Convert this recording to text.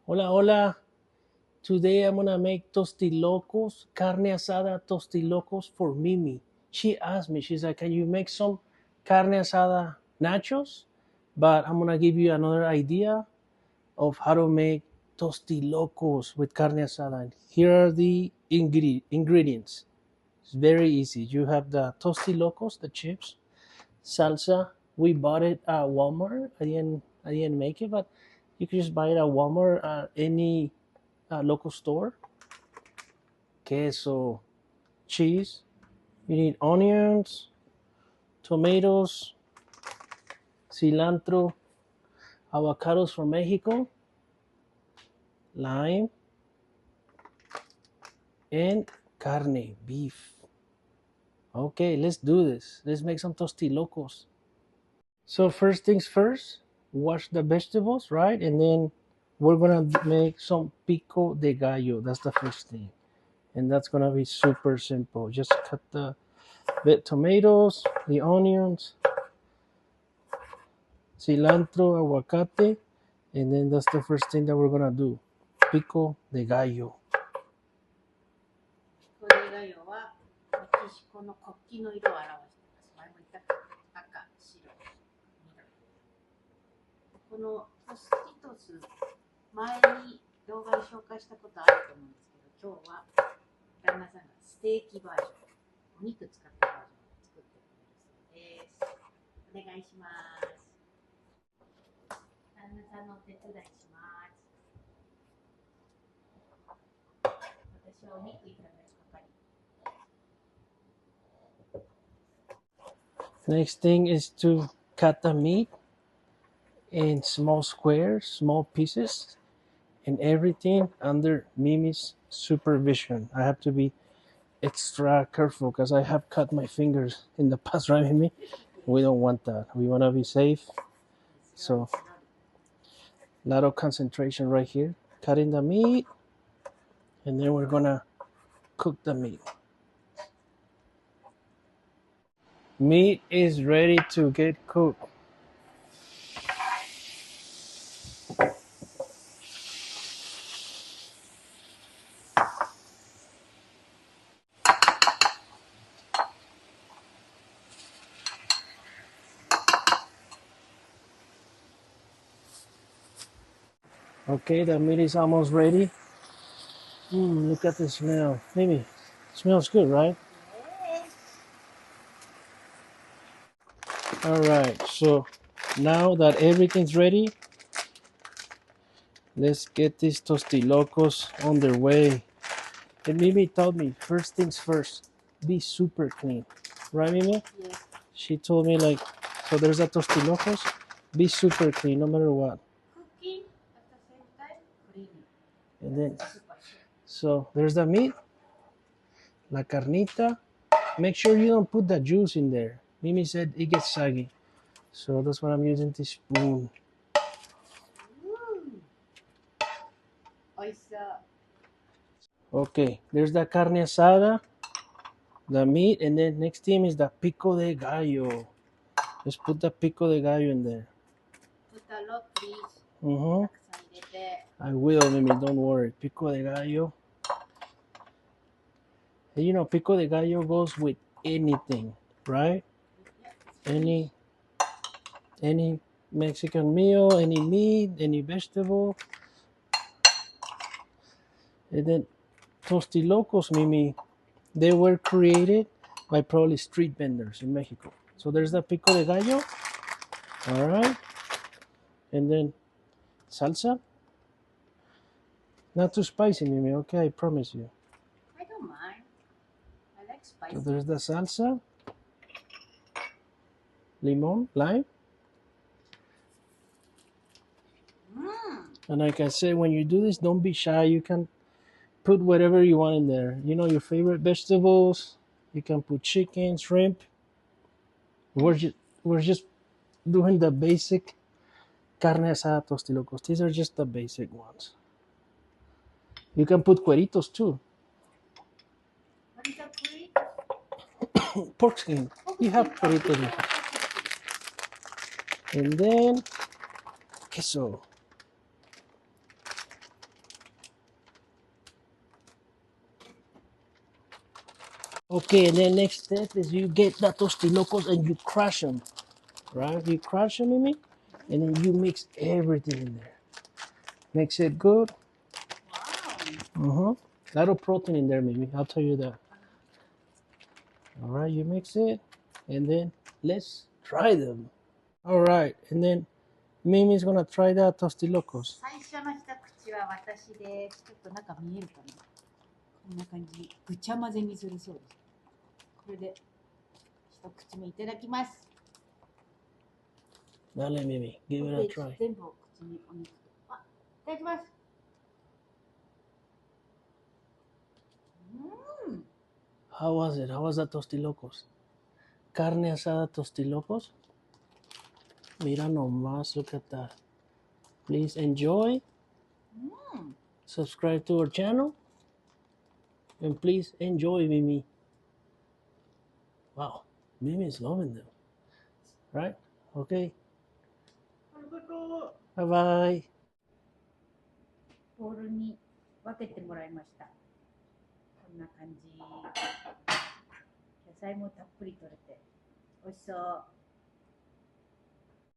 Hola, hola. Today I'm gonna make tostilocos, carne asada tostilocos for Mimi. She asked me, she's like, can you make some carne asada nachos? But I'm gonna give you another idea of how to make tostilocos with carne asada. And here are the ingredients. It's very easy. You have the tostilocos, the chips, salsa. We bought it at Walmart. I didn't make it, but you can just buy it at Walmart, any local store. Queso, cheese. You need onions, tomatoes, cilantro, avocados from Mexico, lime, and carne, beef. Okay, let's do this. Let's make some tostilocos. So first things first, wash the vegetables, right? And then we're gonna make some pico de gallo. That's the first thing. And that's gonna be super simple. Just cut the tomatoes, the onions, cilantro, aguacate, and then that's the first thing that we're gonna do. Pico de gallo. これが要はメキシコの国旗の色を表しています。前も言った赤、白、緑。このトスティトス、前に動画で紹介したことあると思うんですけど、今日は旦那さんがステーキバージョン、お肉使ったバージョンを作ってくれるそうです。お願いします。旦那さんのお手伝いします。私はお肉炒める係。Next thing is to cut the meat in small squares, small pieces, and everything under Mimi's supervision. I have to be extra careful because I have cut my fingers in the past, right, Mimi? We don't want that. We want to be safe. So, a lot of concentration right here. Cutting the meat, and then we're gonna cook the meat. Meat is ready to get cooked. Okay, the meat is almost ready. Look at the smell. Maybe smells good, right? All right, so now that everything's ready, let's get these tostilocos on their way. And Mimi told me, first things first, be super clean. Right, Mimi? Yes. She told me, like, so there's a tostilocos, be super clean no matter what. Cooking at the same time, cleaning. And then, so there's the meat, la carnita. Make sure you don't put the juice in there. Mimi said it gets soggy. So that's why I'm using this spoon. Okay, there's the carne asada, the meat, and then next thing is the pico de gallo. Let's put the pico de gallo in there. Put a lot, please. I will, Mimi, don't worry. Pico de gallo. And you know, pico de gallo goes with anything, right? Any Mexican meal, any meat, any vegetable. And then tostilocos, Mimi, they were created by probably street vendors in Mexico. So there's the pico de gallo. All right. And then salsa. Not too spicy, Mimi, okay? I promise you. I don't mind. I like spicy. So there's the salsa. Limon, lime. And like I said, when you do this, don't be shy. You can put whatever you want in there. You know, your favorite vegetables. You can put chicken, shrimp. We're just doing the basic carne asada tostilocos. These are just the basic ones. You can put cueritos too. What is that, cuerito? Pork skin. You have cueritos. And then queso. Okay, and then next step is you get the tostilocos and you crush them, right? You crush them, Mimi, and then you mix everything in there. Mix it good. Wow. A lot of protein in there, Mimi. I'll tell you that. All right, you mix it, and then let's try them. All right, and then Mimi's gonna try the tostilocos. 最初の一口は私です。ちょっと中見えるかな。こんな感じ。ぐちゃ混ぜにするそうです。これで一口目いただきます。Dale, Mimi, give it a try. 全部を口にお肉と。あ、いただきます。How was it? How was the tostilocos? Carne asada tostilocos. Mira nomás, look at that. Please enjoy. Subscribe to our channel. And please enjoy Mimi. Wow, Mimi is loving them. Right? Okay. ありがとう。 Bye bye. ボウルに分けてもらいました。こんな感じ。野菜もたっぷり取れて美味しそう。